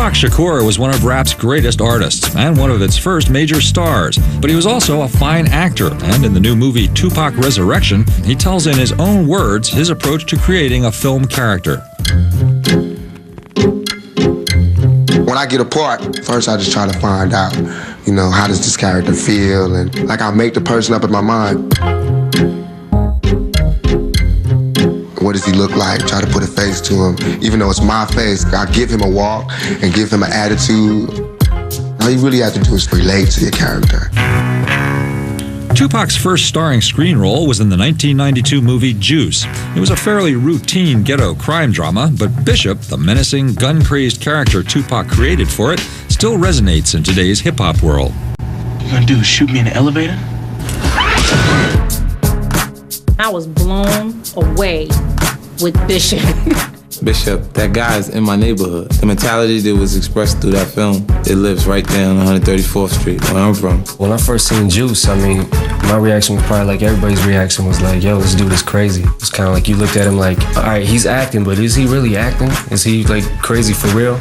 Tupac Shakur was one of rap's greatest artists and one of its first major stars, but he was also a fine actor, and in the new movie Tupac Resurrection, he tells in his own words his approach to creating a film character. When I get a part, first I just try to find out, how does this character feel, and I make the person up in my mind. What does he look like? Try to put a face to him. Even though it's my face, I give him a walk and give him an attitude. All you really have to do is relate to your character. Tupac's first starring screen role was in the 1992 movie Juice. It was a fairly routine ghetto crime drama, but Bishop, the menacing, gun-crazed character Tupac created for it, still resonates in today's hip-hop world. You gonna do is shoot me in the elevator? I was blown away with Bishop. Bishop, that guy is in my neighborhood. The mentality that was expressed through that film, it lives right there on 134th Street, where I'm from. When I first seen Juice, my reaction was probably like everybody's reaction was like, yo, this dude is crazy. It's kind of like you looked at him like, all right, he's acting, but is he really acting? Is he crazy for real?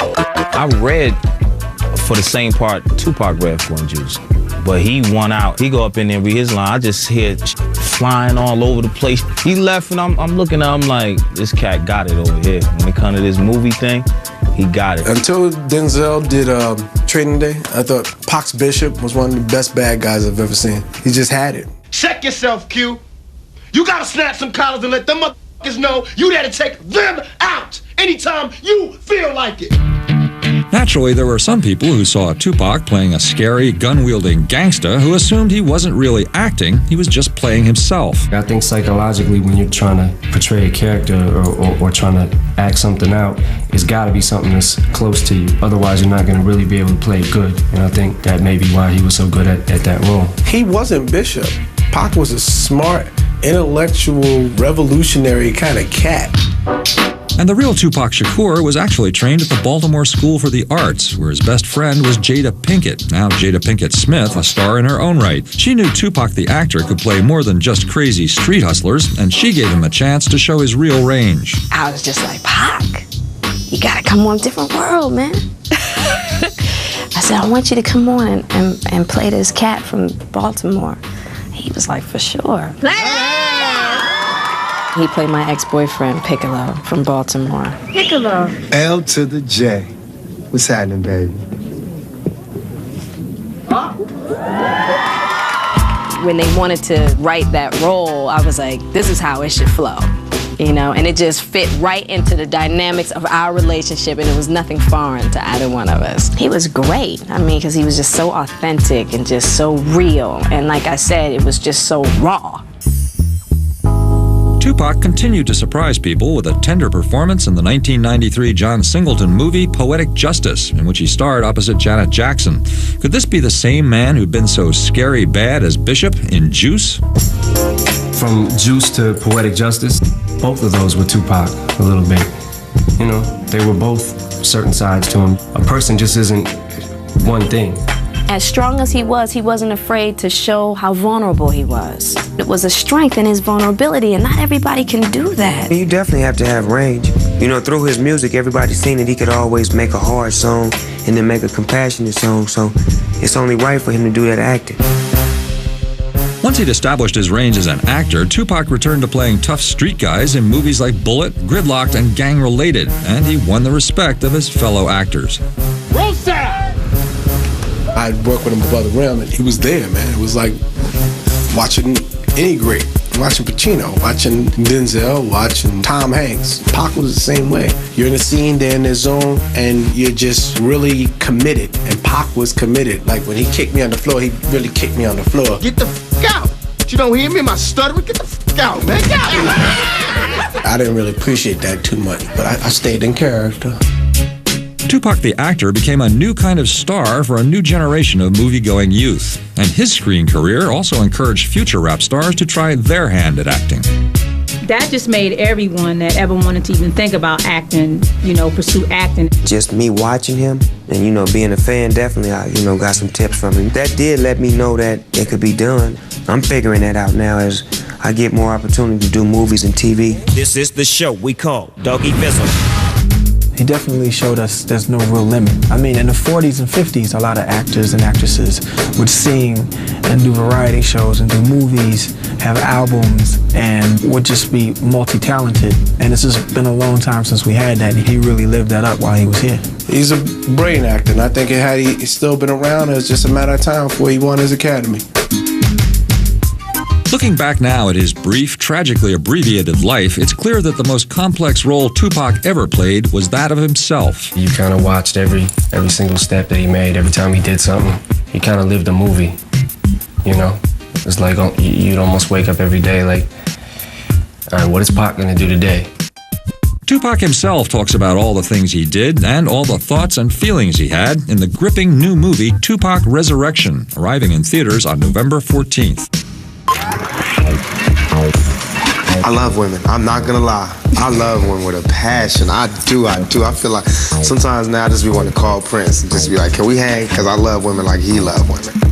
I read for the same part Tupac read for in Juice. But he won out. He go up in there and read his line. I just hear flying all over the place. He left and I'm looking at him like, this cat got it over here. When it comes to this movie thing, he got it. Until Denzel did Training Day, I thought Pac's Bishop was one of the best bad guys I've ever seen. He just had it. Check yourself, Q. You gotta snap some collars and let them motherfuckers know you there to take them out anytime you feel like it. Naturally, there were some people who saw Tupac playing a scary, gun-wielding gangsta who assumed he wasn't really acting, he was just playing himself. I think psychologically, when you're trying to portray a character or trying to act something out, it's got to be something that's close to you. Otherwise, you're not going to really be able to play it good. And I think that may be why he was so good at that role. He wasn't Bishop. Pac was a smart, intellectual, revolutionary kind of cat. And the real Tupac Shakur was actually trained at the Baltimore School for the Arts, where his best friend was Jada Pinkett, now Jada Pinkett Smith, a star in her own right. She knew Tupac the actor could play more than just crazy street hustlers, and she gave him a chance to show his real range. I was just like, Pac, you gotta come on a different world, man. I said, I want you to come on and play this cat from Baltimore. He was like, for sure. He played my ex-boyfriend, Piccolo, from Baltimore. Piccolo. L to the J. What's happening, baby? When they wanted to write that role, I was like, this is how it should flow. And it just fit right into the dynamics of our relationship, and it was nothing foreign to either one of us. He was great, because he was just so authentic and just so real. And like I said, it was just so raw. Tupac continued to surprise people with a tender performance in the 1993 John Singleton movie Poetic Justice, in which he starred opposite Janet Jackson. Could this be the same man who'd been so scary bad as Bishop in Juice? From Juice to Poetic Justice, both of those were Tupac a little bit. They were both certain sides to him. A person just isn't one thing. As strong as he wasn't afraid to show how vulnerable he was. It was a strength in his vulnerability, and not everybody can do that. You definitely have to have range. Through his music, everybody's seen that he could always make a hard song and then make a compassionate song, so it's only right for him to do that acting. Once he'd established his range as an actor, Tupac returned to playing tough street guys in movies like Bullet, Gridlocked, and Gang Related, and he won the respect of his fellow actors. Roll sound! I'd work with him above the rim, and he was there, man. It was like watching any great. Watching Pacino, watching Denzel, watching Tom Hanks. Pac was the same way. You're in a scene, they're in their zone, and you're just really committed. And Pac was committed. Like when he kicked me on the floor, he really kicked me on the floor. Get the f*** out! You don't hear me? My stuttering? Get the f*** out, man. Get out! I didn't really appreciate that too much, but I stayed in character. Tupac the actor became a new kind of star for a new generation of movie-going youth, and his screen career also encouraged future rap stars to try their hand at acting. That just made everyone that ever wanted to even think about acting, pursue acting. Just me watching him and, being a fan, definitely, I, got some tips from him. That did let me know that it could be done. I'm figuring that out now as I get more opportunity to do movies and TV. This is the show we call Doggy Fizzle. He definitely showed us there's no real limit. I mean, in the 40s and 50s, a lot of actors and actresses would sing and do variety shows and do movies, have albums, and would just be multi-talented. And it's just been a long time since we had that, and he really lived that up while he was here. He's a brilliant actor, and I think had he still been around, it was just a matter of time before he won his Academy. Looking back now at his brief, tragically abbreviated life, it's clear that the most complex role Tupac ever played was that of himself. You kind of watched every single step that he made. Every time he did something, he kind of lived a movie, you know? It's like you'd almost wake up every day like, all right, what is Pac gonna do today? Tupac himself talks about all the things he did and all the thoughts and feelings he had in the gripping new movie Tupac Resurrection, arriving in theaters on November 14th. I love women. I'm not gonna lie. I love women with a passion. I do. I feel like sometimes now I just be wanting to call Prince and just be like, can we hang? Because I love women like he loved women.